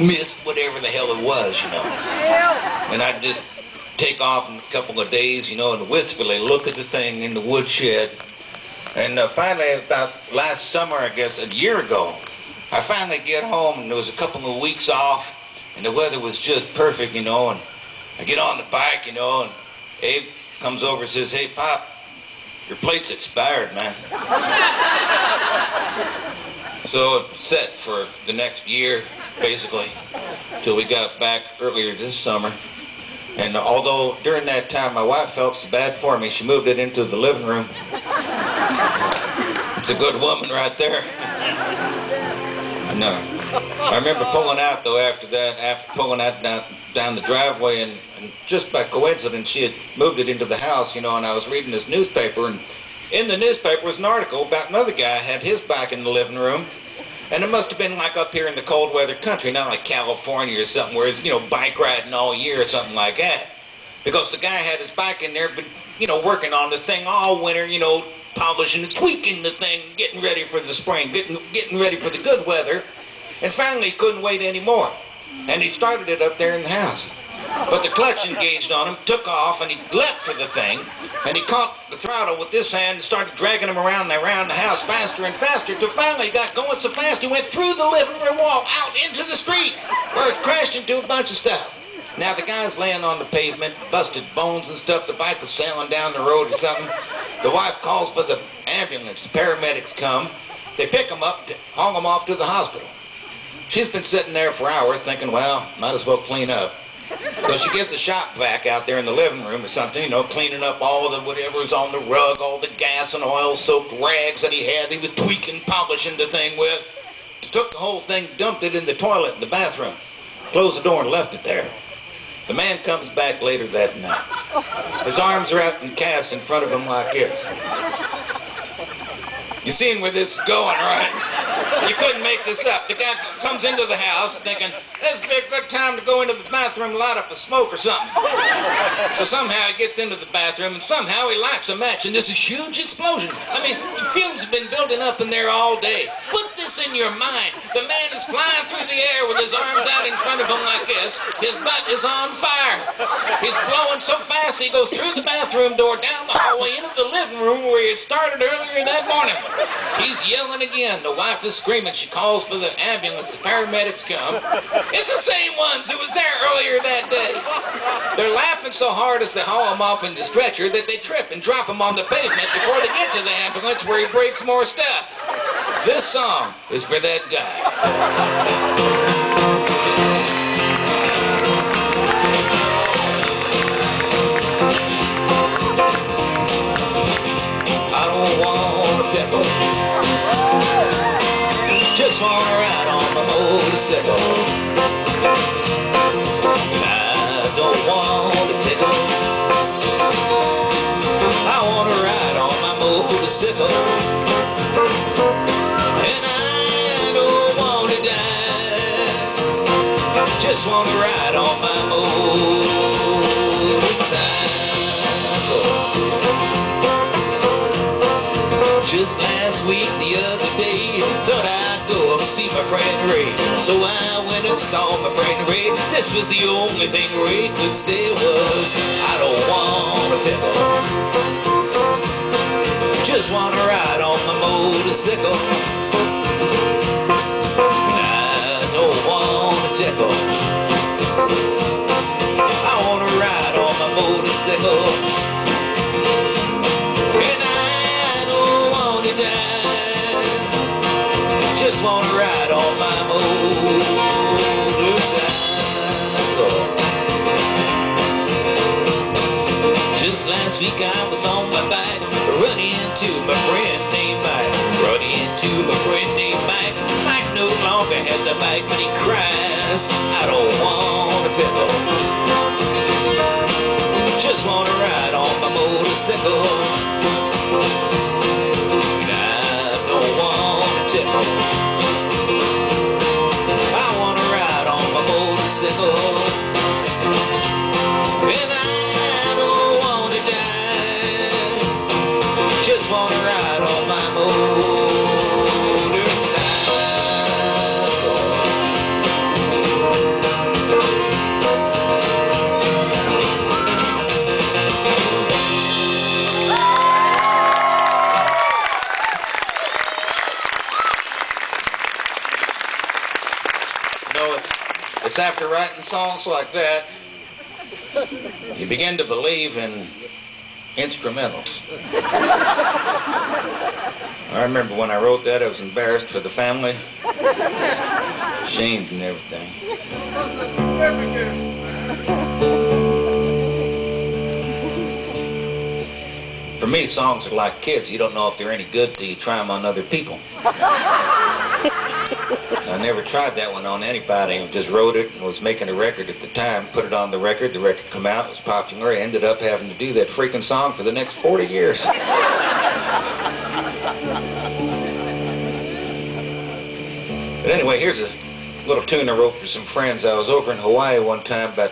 missed whatever the hell it was, you know. And I'd just take off in a couple of days, you know, and wistfully look at the thing in the woodshed. And finally, about last summer, I guess, a year ago, I finally get home, and there was a couple of weeks off, and the weather was just perfect, you know, and I get on the bike, you know, and Abe comes over and says, "Hey, Pop, your plate's expired, man." So it's set for the next year, basically, till we got back earlier this summer. And although during that time my wife felt so bad for me, she moved it into the living room. It's a good woman right there. No. I remember pulling out, though, after pulling out down the driveway, and just by coincidence, she had moved it into the house, you know, and I was reading this newspaper, and in the newspaper was an article about another guy had his bike in the living room, and it must have been like up here in the cold weather country, not like California or something where it's, you know, bike riding all year or something like that. Because the guy had his bike in there, but, you know, working on the thing all winter, you know, polishing and tweaking the thing, getting ready for the spring, getting ready for the good weather. And finally, he couldn't wait anymore. And he started it up there in the house. But the clutch engaged on him, took off, and he leapt for the thing. And he caught the throttle with this hand and started dragging him around and around the house faster and faster, till finally he got going so fast he went through the living room wall, out into the street, where it crashed into a bunch of stuff. Now the guy's laying on the pavement, busted bones and stuff. The bike was sailing down the road or something. The wife calls for the ambulance. The paramedics come. They pick him up, haul him off to the hospital. She's been sitting there for hours thinking, well, might as well clean up. So she gets the shop vac out there in the living room or something, you know, cleaning up all the whatever's on the rug, all the gas and oil-soaked rags that he had. He was tweaking, polishing the thing with. Took the whole thing, dumped it in the toilet in the bathroom, closed the door and left it there. The man comes back later that night. His arms are out in casts in front of him like this. You seen where this is going, right? You couldn't make this up. The guy comes into the house thinking, this would be a good time to go into the bathroom and light up a smoke or something. So somehow he gets into the bathroom and somehow he lights a match and there's a huge explosion. I mean, the fumes have been building up in there all day. Put this in your mind. The man is flying through the air with his arms out in front of him like this. His butt is on fire. He's blowing so fast he goes through the bathroom door, down the hallway, into the living room where he had started earlier that morning. He's yelling again. The wife is screaming. She calls for the ambulance. The paramedics come. It's the same ones who was there earlier that day. They're laughing so hard as they haul him off in the stretcher that they trip and drop him on the pavement before they get to the ambulance where he breaks more stuff. This song is for that guy. I don't want a pickle, just want to ride on my motorcycle. I don't want a tickle, I want to ride on my motorcycle. And I don't want to die, just want to ride on my motorcycle. Just last week, the other day, thought I'd go up and see my friend Ray. So I went up and saw my friend Ray. This was the only thing Ray could say was, I don't want a pickle, just want to ride on my motorcycle. I don't want a tickle, I want to ride on my motorcycle. Just want to ride on my motorcycle. Just last week I was on my bike, running into my friend named Mike. Running into my friend named Mike. Mike no longer has a bike, but he cries, I don't want a pickle, just want to ride on my motorcycle. I want to ride on my motorcycle, and I don't want to die, just want to ride on my motorcycle. know, it's after writing songs like that, you begin to believe in instrumentals. I remember when I wrote that, I was embarrassed for the family, ashamed and everything. For me, songs are like kids. You don't know if they're any good till you try them on other people. I never tried that one on anybody. I just wrote it and was making a record at the time, put it on the record come out, it was popular. I ended up having to do that freaking song for the next 40 years. But anyway, here's a little tune I wrote for some friends. I was over in Hawaii one time about